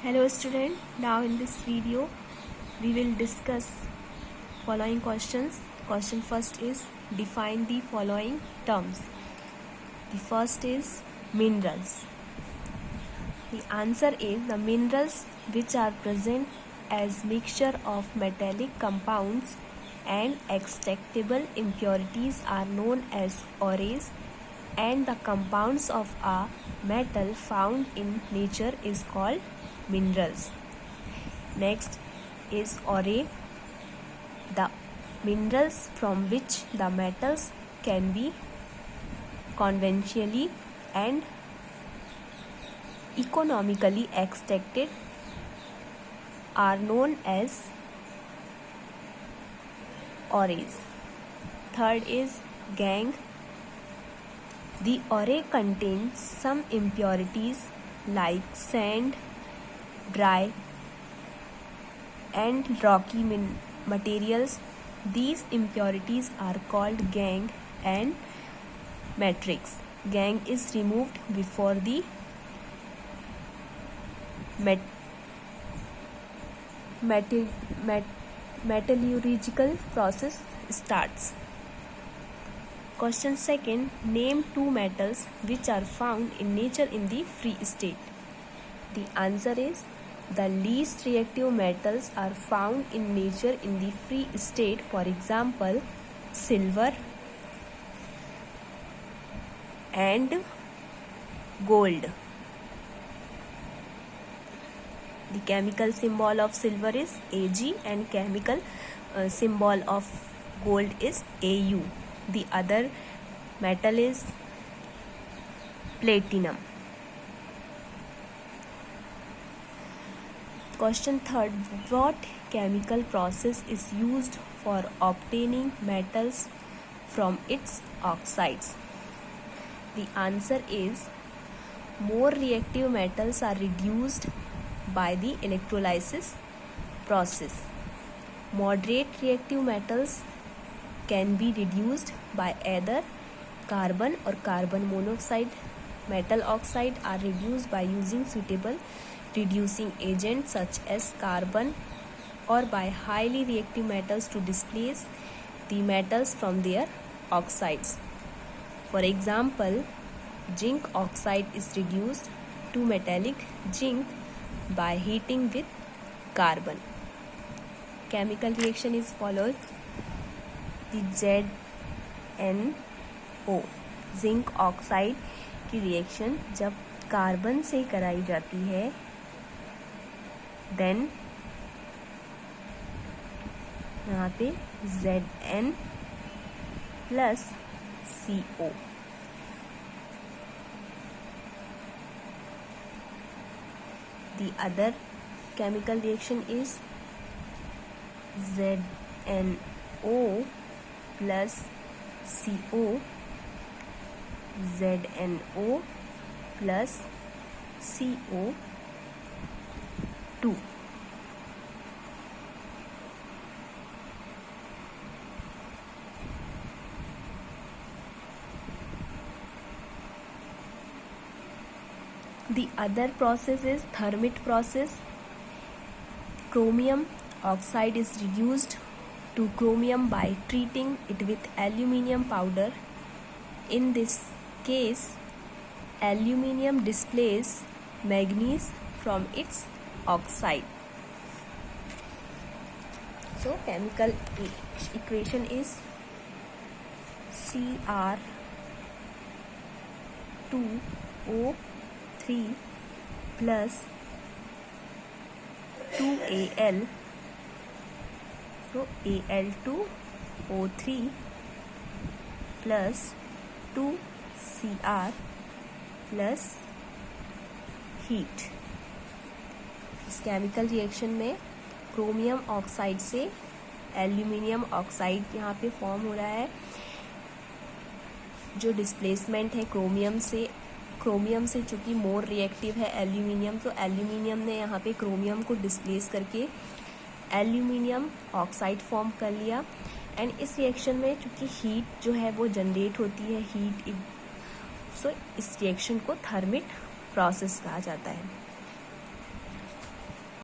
Hello student, now in this video we will discuss following questions. Question first is define the following terms. The first is minerals. The answer is the minerals which are present as mixture of metallic compounds and extractable impurities are known as ores, and the compounds of a metal found in nature is called minerals. Next is ore, the minerals from which the metals can be conventionally and economically extracted are known as ores. Third is gangue. The ore contains some impurities like sand, dry and rocky materials. These impurities are called gangue and matrix. Gangue is removed before the metallurgical process starts. Question second, name two metals which are found in nature in the free state. The answer is the least reactive metals are found in nature in the free state. For example, silver and gold. The chemical symbol of silver is Ag and chemical symbol of gold is Au. The other metal is platinum. Question third, what chemical process is used for obtaining metals from its oxides? The answer is more reactive metals are reduced by the electrolysis process. Moderate reactive metals can be reduced by either carbon or carbon monoxide. Metal oxide are reduced by using suitable reducing agents such as carbon or by highly reactive metals to displace the metals from their oxides. For example, zinc oxide is reduced to metallic zinc by heating with carbon. Chemical reaction is follows. The ZnO zinc oxide की reaction जब carbon से कराई जाती है then यहाँ पे Zn plus CO. The other chemical reaction is ZnO plus CO, ZnO plus CO2. The other process is Thermit process. Chromium oxide is reduced to chromium by treating it with aluminium powder. In this case, aluminium displaces manganese from its oxide. So chemical equation is Cr2O3 plus 2Al, so Al2O3 plus 2Cr plus heat. इस chemical reaction में chromium oxide से aluminium oxide यहाँ पे form हो रहा है. जो displacement है क्रोमियम से चूँकि मोर रिएक्टिव है एल्यूमिनियम, तो एल्यूमिनियम ने यहाँ पे क्रोमियम को डिस्प्लेस करके एल्यूमिनियम ऑक्साइड फॉर्म कर लिया. एंड इस रिएक्शन में चूँकि हीट जो है वो जनरेट होती है, हीट, सो इस रिएक्शन को थर्मिट प्रोसेस कहा जाता है.